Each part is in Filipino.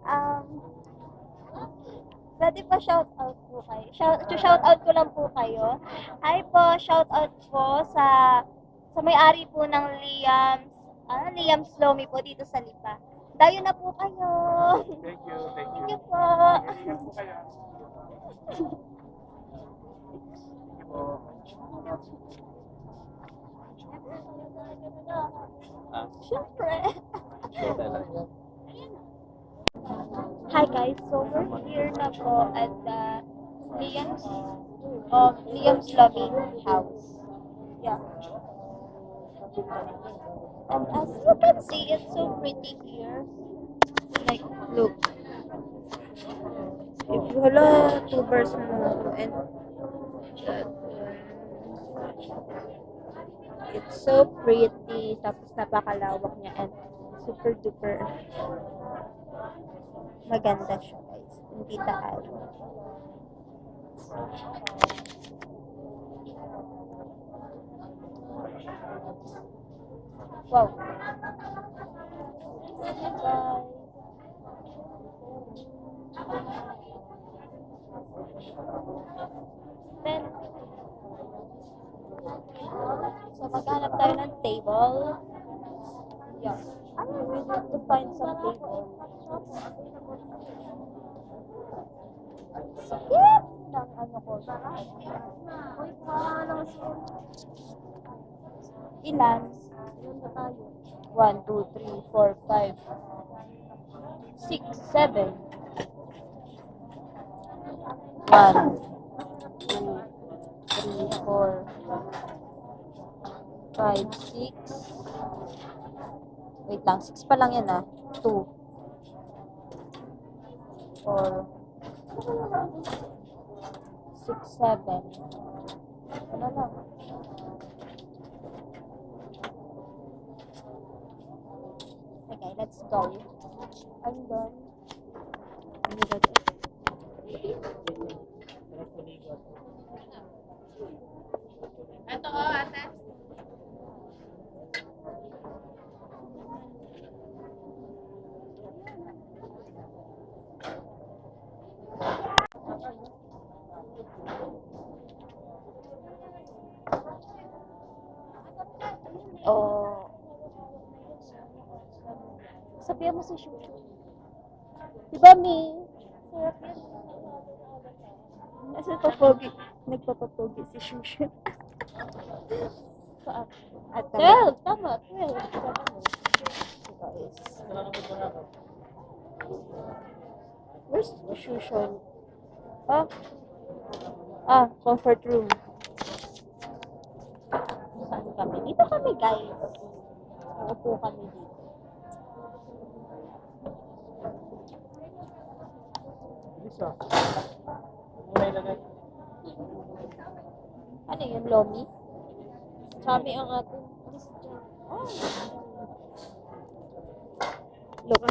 Um, Pwede pa shoutout po kayo. Shoutout ko lang po kayo. Hi po, shoutout po sa may-ari po ng Liam's Lomi po dito sa Lipa. Dayo na po kayo. Thank you, thank Thank you. you po. Ingat po kayo. Thank you po. Siyempre. Hi guys, so we're here na po at Liam's Loving House. Yeah. And as you can see, it's so pretty here. Like, look. If you hello, tubers mo, and it's so pretty, tapos napakalawak niya, and super duper maganda siya guys. Hindi taal. Wow. Bye. Then, so maghanap tayo ng table. Yeah. We need to find some table. Skip! Ng ano ko. Ilan? Ilan ba tayo? 1, 2, 3, 4, 5, 6, 7. 1, 2, 3, 4, 5, 6. Wait lang, 6 pa lang yan 2, 4, 6, 7. Ano lang? Okay, let's go. I'm done. Ano ba ito? Ito ate. Oh. Sabihan mo si Shushu. Diba, Mi? Sarap yan. Nasa papogi. Nagpapapogi si Shushu. At 12. Tama, 12. Guys. Where's Shushu? Comfort room. Saan kami? Dito kami, guys. Uupo kami dito. Ano yun, Lomi? Kami ang ating oh. Look.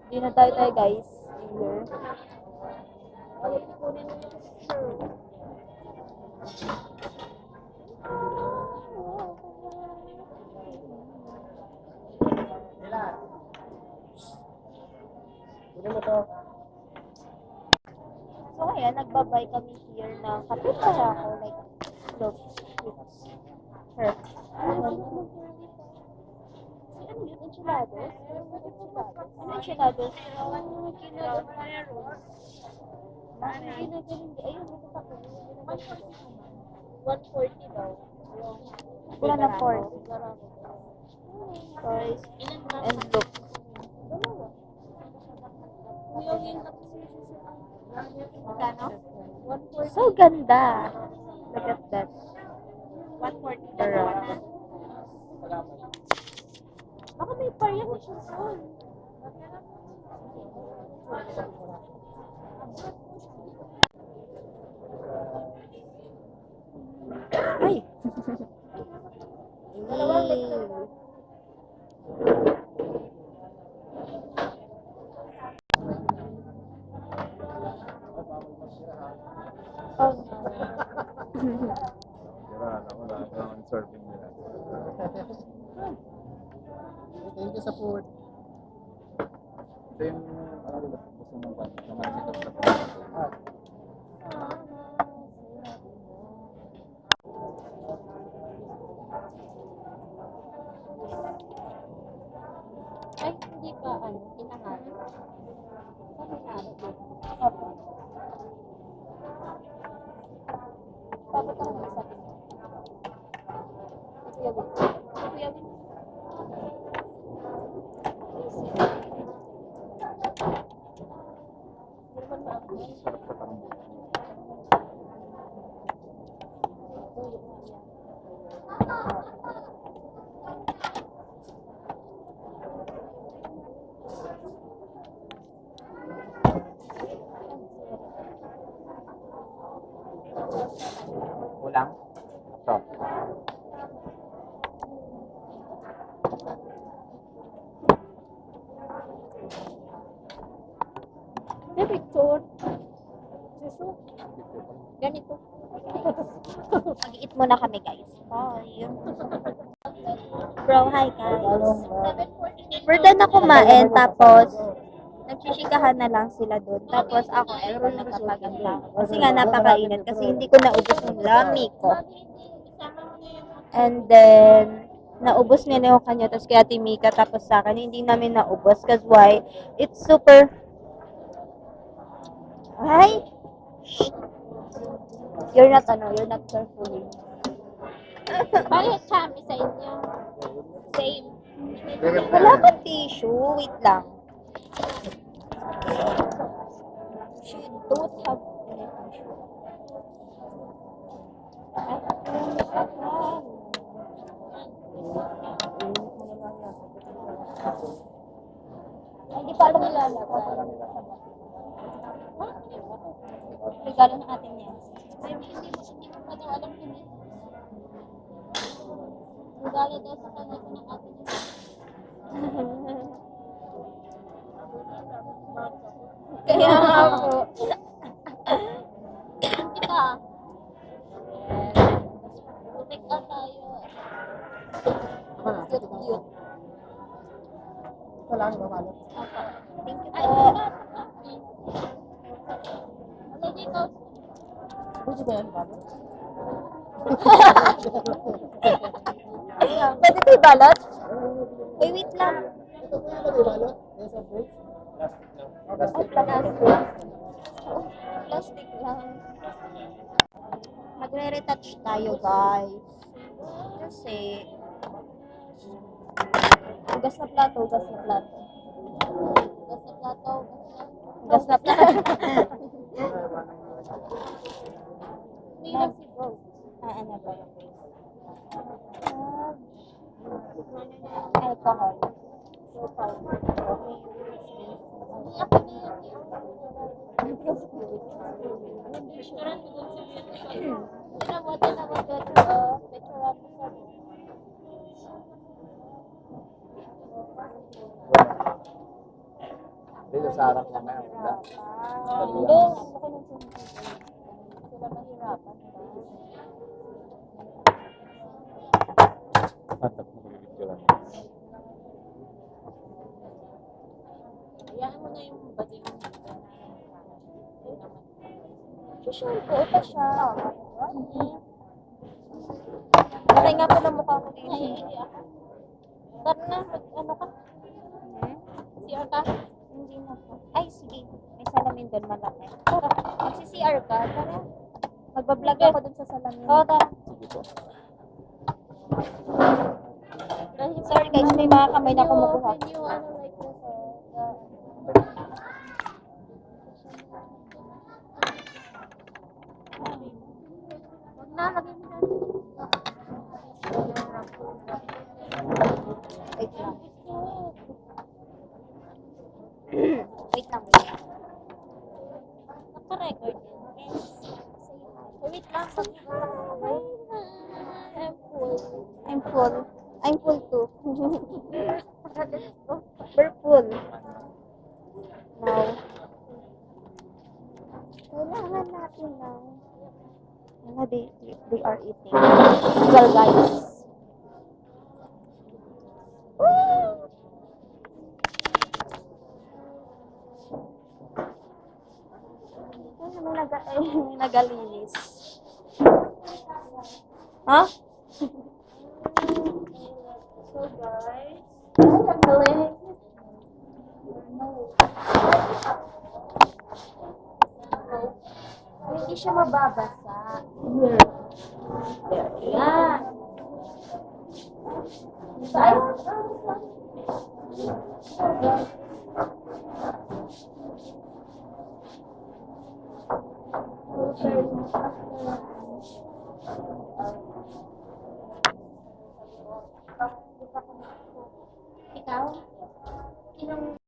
Hindi na tayo guys. Here. So, ayan, nagbabay kami here ng kape para ako. Like, look, it's her. Ano yun? Enchiladas? Ano enchiladas? Ginagaling meron. Ginagaling, ayun, nagkakapag. 140 daw. Wala na 40. Guys, and look. So ganda. Look at that. 140 daw. Baka may parya sa Shushu. Ay! Oh. Sira, ako na ang serving nila. Thank you sa food. Ito yung, gusto mong ba? Sa mga sikat sa pagkakas. Ay, hindi pa, inahalo. Saan inahalo? Opo. Dapat ako nagsabi. Kuya Win. Kuya Win. Hindi naman maangkin. Sarap sa parang Kulang? Ito. May picture. Susu. Ganito. Mag-eat muna kami, guys. Bye. Bro, hi, guys. We're done na kumain, tapos nagsisikahan na lang sila doon. Tapos ako, eto, nagpapaganda. Kasi nga, napakainit. Kasi hindi ko naubos yung lami ko. And then, naubos nila yung kanya, tapos kaya Timika, tapos sa akin, hindi namin naubos. Because why? It's super... Ay! You're not careful. Bakit kami sa inyo? Same. Wala kang tissue. Wait lang. She don't have any tissue. Ay, hindi pa alam nilalagay. Regalo ng ating yan. Ay, hindi mo pa daw alam yun eh. Regalo daw sa kanya ko ng atin. Kaya nga po. Kita. Butik ka tayo. Cute. Ito lang, mamalot. Thank you Ay, po. ano dito? Pwede ba yan, balot? Pwede ko ibalot? Uy, wait lang. Ito po yung may balot? Yes, of course. Ay, plastic. Plastic lang. Magre-retouch tayo, guys. Kasi, gas na plato, gas na plato. Gas na plato. Gas na plato. May lang si bro. Ano ba? Alcohol. Hindi ako na yan. Dito sa harap na may wala. Hindi, ako nang sila mahirapan. Patap mo yung picture lang. Hayaan mo na yung bading. Shampoo pa siya. Laki nga po ng mukha ko dito. Tara na, ano ka? CR ka? Hindi na po. Ay, sige. May salamin doon malaki. Tara, magsi-CR ka. Tara. Magbablog ako doon sa salamin. Oo, tara. Sige po. Sorry guys, may mga kamay na kumukuha. Can you ano like this? Huwag na, lagyan mo na. Wait lang. Wait lang, wait lang. Naka-record yun. Yes. Wait lang. I'm full. I'm full. I'm full too. We're full. Now. Kailangan natin now. Mga they are eating. Well, guys. Woo! may nagalinis. Ha? So guys, ang galing. Hindi siya mababasa. Here. There. Yan. So, ayun.